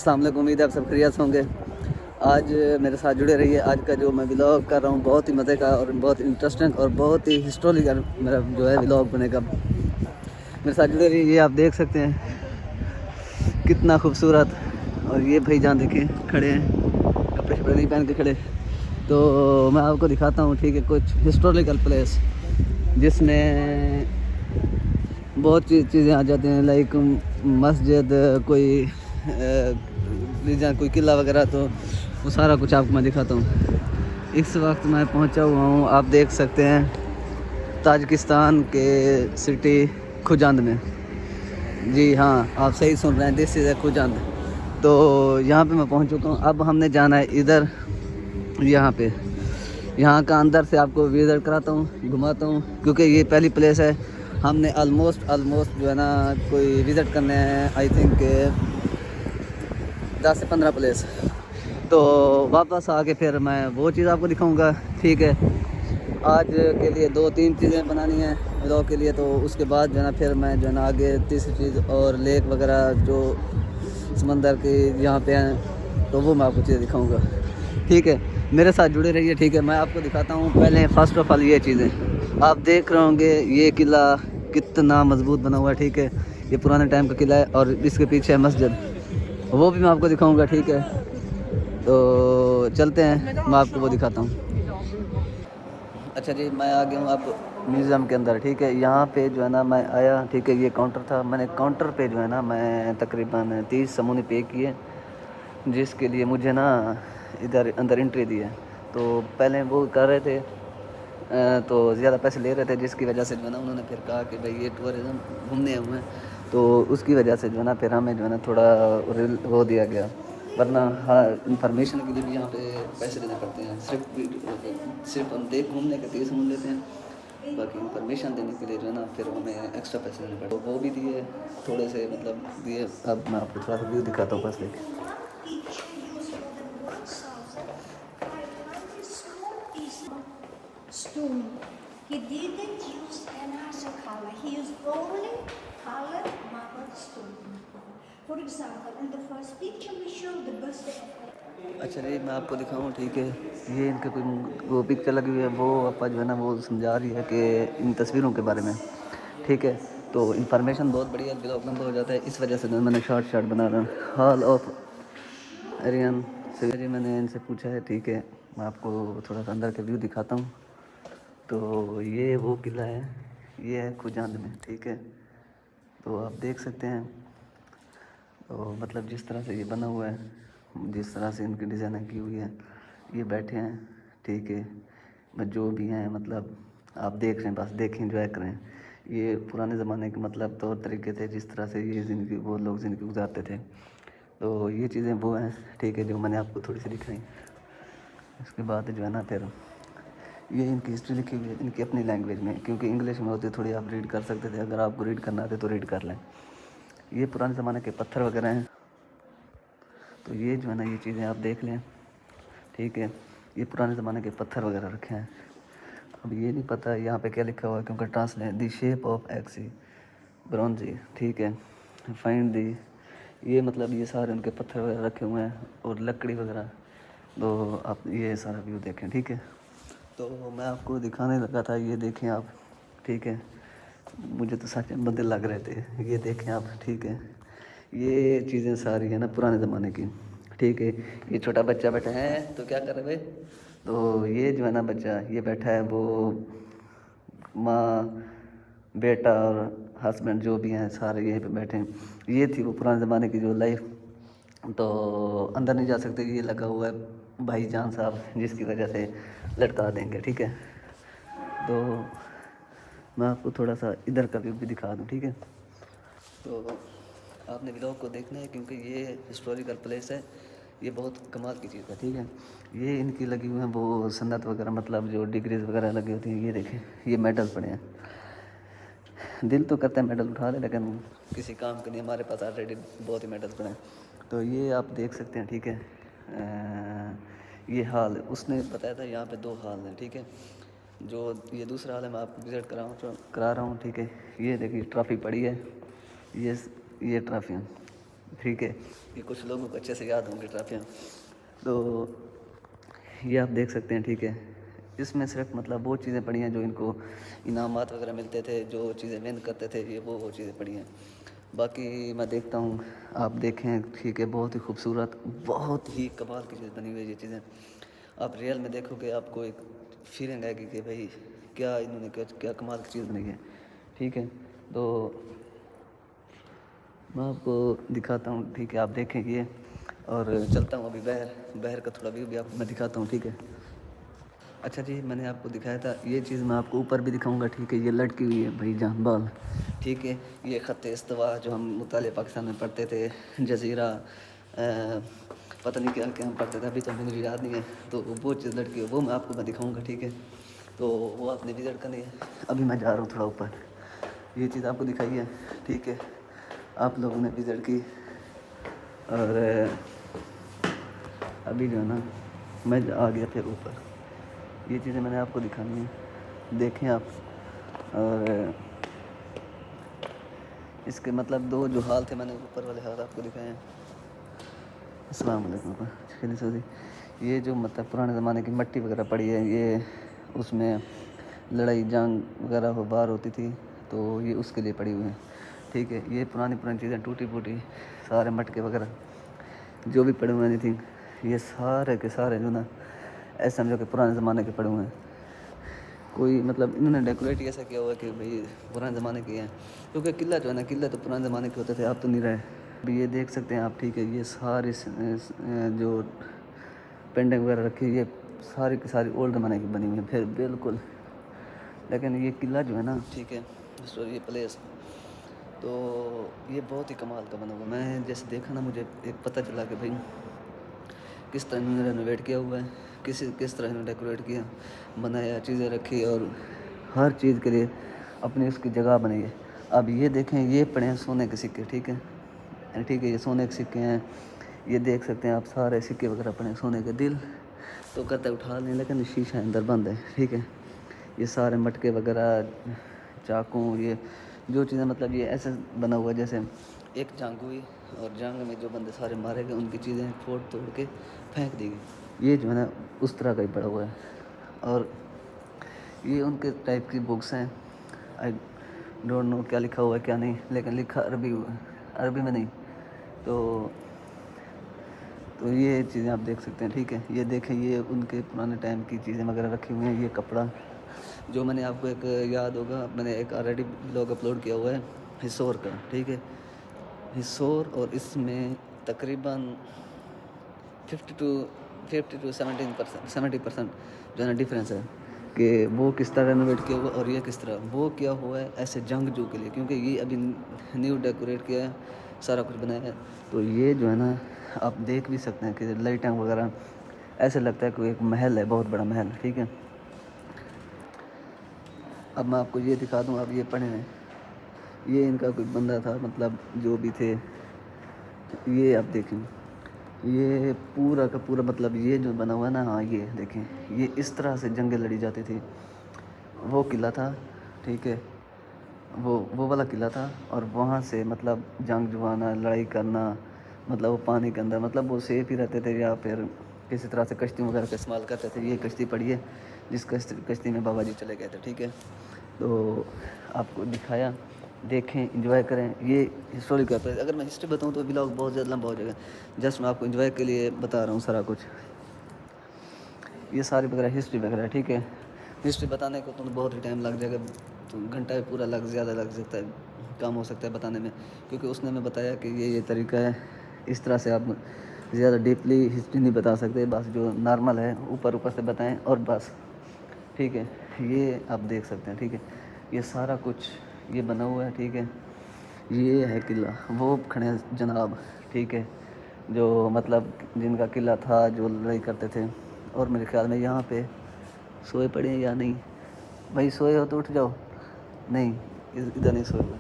السلام علیکم، امید ہے آپ سب خیریت سے ہوں گے۔ آج میرے ساتھ جڑے رہیے۔ آج کا جو میں ولاگ کر رہا ہوں بہت ہی مزے کا اور بہت انٹرسٹنگ اور بہت ہی ہسٹوریکل میرا جو ہے ولاگ بنے گا۔ میرے ساتھ جڑے رہیے۔ یہ آپ دیکھ سکتے ہیں کتنا خوبصورت، اور یہ بھائی جان دیکھیں کھڑے ہیں، کپڑے شپڑے نہیں پہن کے کھڑے۔ تو میں آپ کو دکھاتا ہوں، ٹھیک ہے، کچھ ہسٹوریکل پلیس جس میں بہت چیزیں آ جاتی ہیں، لائک مسجد، کوئی کوئی قلعہ وغیرہ، تو وہ سارا کچھ آپ کو میں دکھاتا ہوں۔ اس وقت میں پہنچا ہوا ہوں، آپ دیکھ سکتے ہیں، تاجکستان کے سٹی کھجاند میں۔ جی ہاں، آپ صحیح سن رہے ہیں، دس از اے کھجاند۔ تو یہاں پہ میں پہنچ چکا ہوں۔ اب ہم نے جانا ہے ادھر، یہاں کا اندر سے آپ کو وزٹ کراتا ہوں، گھماتا ہوں، کیونکہ یہ پہلی پلیس ہے۔ ہم نے آلموسٹ جو ہے نا کوئی وزٹ کرنے ہیں، آئی تھنک 10 سے 15 پلیس۔ تو واپس آ کے پھر میں وہ چیز آپ کو دکھاؤں گا، ٹھیک ہے۔ آج کے لیے 2-3 چیزیں بنانی ہیں ولاگ کے لیے، تو اس کے بعد جو ہے نا پھر میں جو ہے نا آگے تیسری چیز اور لیک وغیرہ جو سمندر کے یہاں پہ ہیں، تو وہ میں آپ کو چیزیں دکھاؤں گا، ٹھیک ہے۔ میرے ساتھ جڑے رہیے، ٹھیک ہے۔ میں آپ کو دکھاتا ہوں پہلے فرسٹ آف آل یہ چیزیں آپ دیکھ رہے ہوں گے۔ یہ قلعہ کتنا مضبوط بنا ہوا ہے، ٹھیک ہے۔ یہ پرانے ٹائم کا قلعہ ہے، اور اس کے پیچھے ہے مسجد، وہ بھی میں آپ کو دکھاؤں گا، ٹھیک ہے۔ تو چلتے ہیں، میں آپ کو وہ دکھاتا ہوں۔ اچھا جی، میں آ گیا ہوں اب میوزیم کے اندر، ٹھیک ہے۔ یہاں پہ جو ہے نا میں آیا، ٹھیک ہے۔ یہ کاؤنٹر تھا، میں نے کاؤنٹر پہ جو ہے نا میں تقریباً 30 سمونی پے کیے، جس کے لیے مجھے نا ادھر اندر انٹری دی ہے۔ تو پہلے وہ کر رہے تھے، تو زیادہ پیسے لے رہے تھے، جس کی وجہ سے جو ہے نا انہوں نے پھر کہا کہ بھائی یہ ٹورزم گھومنے ہوئے ہیں، تو اس کی وجہ سے جو ہے نا پھر ہمیں جو ہے نا تھوڑا وہ دیا گیا، ورنہ ہاں انفارمیشن کے لیے بھی یہاں پہ پیسے دینے پڑتے ہیں۔ صرف ہم گھومنے کے 30 سمون لیتے ہیں، باقی انفارمیشن دینے کے لیے جو ہے نا پھر ہمیں ایکسٹرا پیسے دینے پڑتے ہیں۔ وہ بھی دیے تھوڑے سے، مطلب دیے۔ اب میں آپ کو تھوڑا سا ویو دکھاتا ہوں بس، دیکھیں۔ Stone. He didn't use any other color. He used only colored marble stone. For example, in the first picture we show the birthday of اچھا جی، میں آپ کو دکھاؤں، ٹھیک ہے۔ یہ ان کے کوئی وہ پکچر لگی ہوئی ہے، وہ اپا جو ہے نا وہ سمجھا رہی ہے کہ ان تصویروں کے بارے میں، ٹھیک ہے۔ تو انفارمیشن بہت بڑی ہے، بلاگ لمبا ہو جاتا ہے، اس وجہ سے میں نے شارٹ بنا رہا ہوں۔ ہال آف ایرین جی، میں نے ان سے پوچھا ہے، ٹھیک ہے۔ میں آپ کو تھوڑا سا اندر کے ویو دکھاتا ہوں۔ تو یہ وہ قلعہ ہے، یہ ہے کھجاند میں، ٹھیک ہے۔ تو آپ دیکھ سکتے ہیں، تو مطلب جس طرح سے یہ بنا ہوا ہے، جس طرح سے ان کی ڈیزائننگ کی ہوئی ہے، یہ بیٹھے ہیں، ٹھیک ہے۔ جو بھی ہیں، مطلب آپ دیکھ رہے ہیں، بس دیکھیں، انجوائے کریں۔ یہ پرانے زمانے کے مطلب طور طریقے تھے، جس طرح سے یہ زندگی وہ لوگ زندگی گزارتے تھے۔ تو یہ چیزیں وہ ہیں، ٹھیک ہے، جو میں نے آپ کو تھوڑی سی دکھائی۔ اس کے بعد جو ہے نا پھر یہ ان کی ہسٹری لکھی ہوئی ہے، ان کی اپنی لینگویج میں، کیونکہ انگلش میں ہوتی تھوڑی آپ ریڈ کر سکتے تھے، اگر آپ کو ریڈ کرنا آتے تو ریڈ کر لیں۔ یہ پرانے زمانے کے پتھر وغیرہ ہیں، تو یہ جو ہے نا یہ چیزیں آپ دیکھ لیں، ٹھیک ہے۔ یہ پرانے زمانے کے پتھر وغیرہ رکھے ہیں۔ اب یہ نہیں پتہ یہاں پہ کیا لکھا ہوا ہے، کیونکہ ٹرانسلیٹ دی شیپ آف ایکسی برونزی، ٹھیک ہے، فائنڈ دی، یہ مطلب یہ سارے ان کے پتھر وغیرہ رکھے ہوئے ہیں، اور لکڑی وغیرہ۔ تو آپ یہ سارا ویو دیکھیں، ٹھیک ہے۔ تو میں آپ کو دکھانے لگا تھا، یہ دیکھیں آپ، ٹھیک ہے۔ مجھے تو سچ میں بندے لگ رہے تھے، یہ دیکھیں آپ، ٹھیک ہے۔ یہ چیزیں ساری ہیں نا پرانے زمانے کی، ٹھیک ہے۔ یہ چھوٹا بچہ بیٹھا ہے، تو کیا کر رہے بھائی؟ تو یہ جو ہے نا بچہ یہ بیٹھا ہے، وہ ماں بیٹا اور ہسبینڈ جو بھی ہیں سارے یہیں پہ بیٹھے ہیں۔ یہ تھی وہ پرانے زمانے کی جو لائف۔ تو اندر نہیں جا سکتے، یہ لگا ہوا ہے بھائی جان صاحب، جس کی وجہ سے لٹکا دیں گے، ٹھیک ہے۔ تو میں آپ کو تھوڑا سا ادھر کا ویو بھی دکھا دوں، ٹھیک ہے۔ تو آپ نے ولاگ کو دیکھنا ہے، کیونکہ یہ ہسٹوریکل پلیس ہے، یہ بہت کمال کی چیز ہے، ٹھیک ہے۔ یہ ان کی لگی ہوئی ہیں وہ سنت وغیرہ، مطلب جو ڈگریز وغیرہ لگی ہوتی ہیں، یہ دیکھیں، یہ میڈل پڑے ہیں۔ دل تو کرتا ہے میڈل اٹھا لیں، لیکن کسی کام کے نہیں، ہمارے پاس آلریڈی بہت ہی میڈل پڑے ہیں۔ تو یہ آپ دیکھ سکتے ہیں، ٹھیک ہے۔ یہ ہال اس نے بتایا تھا، یہاں پہ 2 ہال ہیں، ٹھیک ہے۔ جو یہ دوسرا ہال ہے، میں آپ کو وزٹ کرا رہا ہوں، ٹھیک ہے۔ یہ دیکھیے ٹرافی پڑی ہے، یہ ٹرافی ہیں، ٹھیک ہے، یہ کچھ لوگوں کو اچھے سے یاد ہوں گی ٹرافیاں. تو یہ آپ دیکھ سکتے ہیں. ٹھیک ہے، اس میں صرف مطلب وہ چیزیں پڑھی ہیں جو ان کو انعامات وغیرہ ملتے تھے، جو چیزیں ون کرتے تھے، یہ وہ چیزیں پڑھی ہیں. باقی میں دیکھتا ہوں، آپ دیکھیں. ٹھیک ہے، بہت ہی خوبصورت، بہت ہی کمال کی چیز بنی ہوئی ہے یہ چیزیں. آپ ریئل میں دیکھو گے آپ کو ایک فیلنگ آئے گی کہ بھائی کیا انہوں نے کیا کمال کی چیز بنائی ہے. ٹھیک ہے، تو میں آپ کو دکھاتا ہوں. ٹھیک ہے، آپ دیکھیں یہ، اور چلتا ہوں ابھی بحر کا تھوڑا ویو بھی آپ کو میں دکھاتا ہوں. ٹھیک ہے. اچھا جی، میں نے آپ کو دکھایا تھا یہ چیز، میں آپ کو اوپر بھی دکھاؤں گا. ٹھیک ہے، یہ لٹکی ہوئی ہے بھائی جان بال. ٹھیک ہے، یہ خط استوا جو ہم مطالعہ پاکستان میں پڑھتے تھے، جزیرہ پتہ نہیں کیا ہم پڑھتے تھے، ابھی تو مجھے یاد نہیں ہے. تو وہ چیز لٹکی ہے، وہ میں آپ کو دکھاؤں گا. ٹھیک ہے، تو وہ آپ نے وزٹ کرنی ہے. ابھی میں جا رہا ہوں تھوڑا اوپر. یہ چیز آپ کو دکھائی ہے. ٹھیک ہے، آپ لوگوں نے وزٹ کی، اور ابھی جو ہے نا میں آ گیا پھر اوپر. یہ چیزیں میں نے آپ کو دکھانی ہیں، دیکھیں آپ. اور اس کے مطلب دو جو حال تھے، میں نے اوپر والے حال آپ کو دکھائے ہیں. السلام علیکم. یہ جو مطلب پرانے زمانے کی مٹی وغیرہ پڑی ہے، یہ اس میں لڑائی جنگ وغیرہ ہو باہر ہوتی تھی، تو یہ اس کے لیے پڑی ہوئی ہیں. ٹھیک ہے، یہ پرانی چیزیں ٹوٹی پھوٹی سارے مٹکے وغیرہ جو بھی پڑے ہوئے نہیں تھیں، یہ سارے کے سارے جو نا ایسے سمجھو کہ پرانے زمانے کے پڑے ہوئے ہیں. کوئی مطلب انہوں نے ڈیکوریٹ ایسا کیا ہوا ہے کہ بھئی پرانے زمانے کے ہیں. کیونکہ قلعہ جو ہے نا، قلعہ تو پرانے زمانے کے ہوتے تھے، اب تو نہیں رہے. ابھی یہ دیکھ سکتے ہیں آپ. ٹھیک ہے، یہ ساری جو پینٹنگ وغیرہ رکھی ہے، یہ ساری کی ساری اولڈ زمانے کی بنی ہوئی ہیں پھر بالکل. لیکن یہ قلعہ جو ہے نا، ٹھیک ہے، یہ پلیس، تو یہ بہت ہی کمال کا بنا ہوا. میں جیسے دیکھا نا، مجھے ایک پتہ چلا کہ بھئی کس طرح انہوں نے رینوویٹ کیا ہوا ہے، کس طرح انہوں نے ڈیکوریٹ کیا، بنایا، چیزیں رکھی، اور ہر چیز کے لیے اپنی اس کی جگہ بنائی ہے. اب یہ دیکھیں، یہ پڑے ہیں سونے کے سکے. ٹھیک ہے، ٹھیک ہے، یہ سونے کے سکے ہیں. یہ دیکھ سکتے ہیں آپ، سارے سکے وغیرہ پڑے ہیں سونے کے. دل تو کرتا ہے اٹھا لیں، لیکن شیشہ اندر بند ہے. ٹھیک ہے، یہ سارے مٹکے وغیرہ، چاقو، یہ جو چیزیں مطلب یہ ایسے بنا ہوا ہے جیسے ایک جنگ ہوئی، اور جنگ میں جو بندے سارے مارے گئے، ان کی چیزیں پھوڑ توڑ کے پھینک دی گئی. یہ جو ہے نا اس طرح کا ہی پڑا ہوا ہے. اور یہ ان کے ٹائپ کی بکس ہیں. آئی ڈونٹ نو کیا لکھا ہوا ہے کیا نہیں، لیکن لکھا عربی میں نہیں. تو یہ چیزیں آپ دیکھ سکتے ہیں. ٹھیک ہے، یہ دیکھیں، یہ ان کے پرانے ٹائم کی چیزیں وغیرہ رکھی ہوئی ہیں. یہ کپڑا جو میں نے آپ کو ایک یاد ہوگا، میں نے ایک آلریڈی بلاگ اپلوڈ کیا ہوا ہے حصور کا. ٹھیک ہے، حصور، اور اس میں تقریباً 70% جو ہے نا ڈفرینس ہے کہ وہ کس طرح رینوویٹ کیا ہوا، اور یہ کس طرح وہ کیا ہوا ہے ایسے جنگجو کے لیے. کیونکہ یہ ابھی نیو ڈیکوریٹ کیا ہے، سارا کچھ بنایا ہے. تو یہ جو ہے نا آپ دیکھ بھی سکتے ہیں کہ لائٹیں وغیرہ ایسے لگتا ہے کہ ایک محل ہے، بہت بڑا محل. ٹھیک ہے، اب میں آپ کو یہ دکھا دوں. آپ یہ پڑھیں ہیں، یہ ان کا کوئی بندہ تھا، مطلب جو بھی تھے. یہ آپ دیکھیں، یہ پورا کا پورا مطلب یہ جو بنا ہوا ہے نا، ہاں یہ دیکھیں، یہ اس طرح سے جنگیں لڑی جاتی تھی. وہ قلعہ تھا. ٹھیک ہے، وہ والا قلعہ تھا، اور وہاں سے مطلب جنگ جوانا، لڑائی کرنا، مطلب وہ پانی کے اندر، مطلب وہ سیف ہی رہتے تھے، یا پھر کسی طرح سے کشتی وغیرہ کا استعمال کرتے تھے. یہ کشتی پڑی ہے جس کشتی میں بابا جی چلے گئے تھے. ٹھیک ہے، تو آپ کو دکھایا، دیکھیں، انجوائے کریں. یہ ہسٹوریکل پلیس. اگر میں ہسٹری بتاؤں تو بلاگ بہت زیادہ لمبا ہو جائے گا. جسٹ میں آپ کو انجوائے کے لیے بتا رہا ہوں سارا کچھ. یہ ساری وغیرہ ہسٹری وغیرہ. ٹھیک ہے، ہسٹری بتانے کو تو بہت ہی ٹائم لگ جائے گا، تو گھنٹہ پورا زیادہ لگ سکتا ہے، کام ہو سکتا ہے بتانے میں. کیونکہ اس نے ہمیں بتایا کہ یہ طریقہ ہے، اس طرح سے آپ زیادہ ڈیپلی ہسٹری نہیں بتا سکتے. بس جو نارمل ہے اوپر سے بتائیں، اور بس. ٹھیک ہے، یہ آپ دیکھ سکتے ہیں. ٹھیک ہے، یہ سارا کچھ یہ بنا ہوا ہے. ٹھیک ہے، یہ ہے قلعہ. وہ کھڑے ہیں جناب. ٹھیک ہے، جو مطلب جن کا قلعہ تھا، جو لڑائی کرتے تھے. اور میرے خیال میں یہاں پہ سوئے پڑے ہیں یا نہیں. بھائی سوئے ہو تو اٹھ جاؤ. نہیں، ادھر نہیں سوئے ہوئے.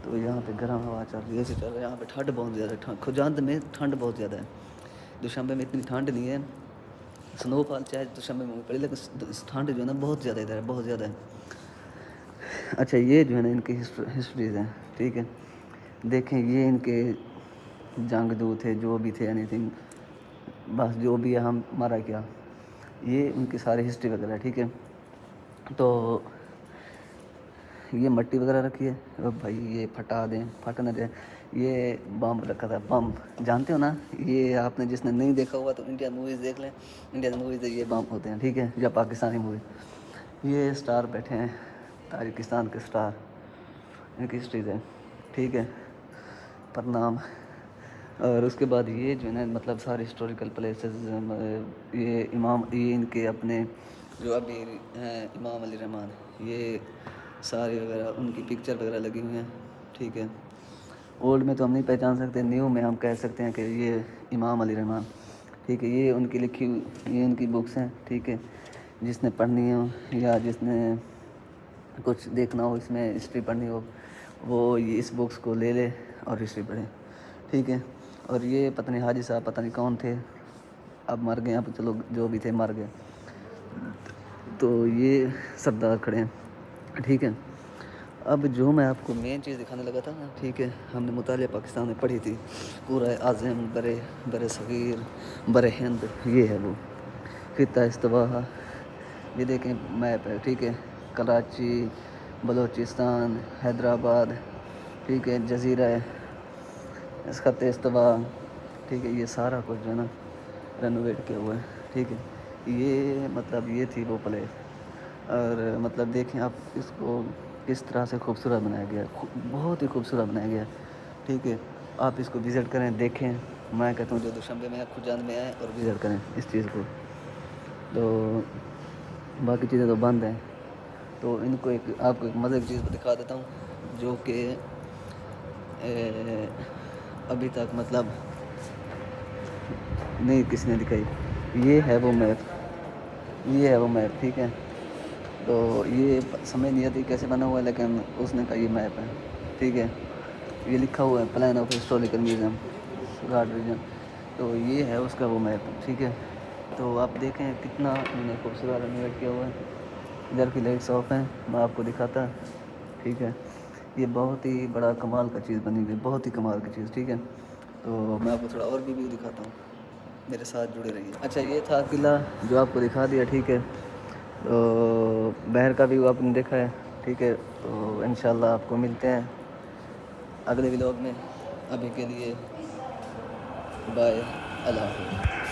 تو یہاں پہ گرم ہوا چل رہی ہے، ایسے چل رہا ہے. یہاں پہ ٹھنڈ بہت زیادہ ہے. کھجاند میں ٹھنڈ بہت زیادہ ہے. دوشنبے میں اتنی ٹھنڈ نہیں ہے. سنو فال چاہے دوشنبے میں پڑی، لیکن ٹھنڈ جو ہے نا بہت زیادہ ادھر ہے، بہت زیادہ ہے. اچھا، یہ جو ہے نا ان کی ہسٹریز ہیں. ٹھیک ہے، دیکھیں، یہ ان کے جنگجو تھے, جو بھی تھے, اینی تھنگ, بس جو بھی ہے ہم مارا کیا, یہ ان کی ساری ہسٹری وغیرہ ہے. ٹھیک ہے, تو یہ مٹی وغیرہ رکھی ہے بھائی, یہ پھٹا دیں, پھٹ نہ دیں. یہ بم رکھا تھا, بم جانتے ہو نا, یہ آپ نے جس نے نہیں دیکھا ہوا تو انڈین موویز دیکھ لیں, انڈین موویز یہ بم ہوتے ہیں. ٹھیک ہے, یا پاکستانی مووی. یہ اسٹار بیٹھے ہیں, تاجکستان کے اسٹار, ان کی ہسٹریز ہے. ٹھیک ہے, پرنام. اور اس کے بعد یہ جو ہے نا مطلب سارے ہسٹوریکل پلیسز, یہ امام, یہ ان کے اپنے جو ابھی ہیں امام علی رحمان, یہ سارے وغیرہ ان کی پکچر وغیرہ لگی ہوئی ہیں. ٹھیک ہے, اولڈ میں تو ہم نہیں پہچان سکتے, نیو میں ہم کہہ سکتے ہیں کہ یہ امام علی رحمان. ٹھیک ہے, یہ ان کی لکھی ہوئی, یہ ان کی بکس ہیں. ٹھیک ہے, جس نے پڑھنی ہو یا جس نے کچھ دیکھنا ہو اس میں, ہسٹری پڑھنی ہو, وہ یہ اس بکس کو لے لے اور ہسٹری پڑھیں. ٹھیک ہے, اور یہ پتہ نہیں حاجی صاحب پتہ نہیں کون تھے, اب مر گئے, اب چلو جو بھی تھے مر گئے. تو یہ سردار کھڑے ہیں. ٹھیک ہے, اب جو میں آپ کو مین چیز دکھانے لگا تھا نا, ٹھیک ہے, ہم نے مطالعہ پاکستان میں پڑھی تھی, پورا اعظم, بر صغیر, بر ہند, یہ ہے وہ خطہ استوا. یہ دیکھیں میپ ہے. ٹھیک ہے, کراچی, بلوچستان, حیدرآباد, ٹھیک ہے, جزیرہ اس خط استوا. ٹھیک ہے, یہ سارا کچھ جو ہے نا رینوویٹ کیا ہوا ہے. ٹھیک ہے, یہ مطلب یہ تھی وہ پلیس. اور مطلب دیکھیں آپ اس کو کس طرح سے خوبصورت بنایا گیا ہے, بہت ہی خوبصورت بنایا گیا ہے. ٹھیک ہے, آپ اس کو وزٹ کریں, دیکھیں. میں کہتا ہوں جو دوشنبے میں کھجان میں آئیں اور وزٹ کریں اس چیز کو. تو باقی چیزیں تو بند ہیں. تو ان کو ایک آپ کو ایک مزے کی چیز دکھا دیتا ہوں, جو کہ ابھی تک مطلب نہیں کسی نے دکھائی. یہ ہے وہ میپ, یہ ہے وہ میپ. ٹھیک ہے, تو یہ سمجھ نہیں آتی کیسے بنا ہوا ہے, لیکن اس نے کہا یہ میپ ہے. ٹھیک ہے, یہ لکھا ہوا ہے plan of historical museum Ghat region, تو یہ ہے اس کا وہ میپ. ٹھیک ہے, تو آپ دیکھیں کتنا انہوں نے خوبصورت رینوویٹ کیا ہوا ہے. ادھر کی لائٹس آف ہیں, میں آپ کو دکھاتا. ٹھیک ہے, یہ بہت ہی بڑا کمال کا چیز بنی ہوئی, بہت ہی کمال کی چیز. ٹھیک ہے, تو میں آپ کو تھوڑا اور بھی دکھاتا ہوں, میرے ساتھ جڑے رہیے. اچھا, یہ تھا قلعہ جو آپ کو دکھا دیا. ٹھیک ہے, تو باہر کا بھی آپ نے دیکھا ہے. ٹھیک ہے, تو انشاءاللہ آپ کو ملتے ہیں اگلے ولاگ میں. ابھی کے لیے بائے, اللہ حافظ.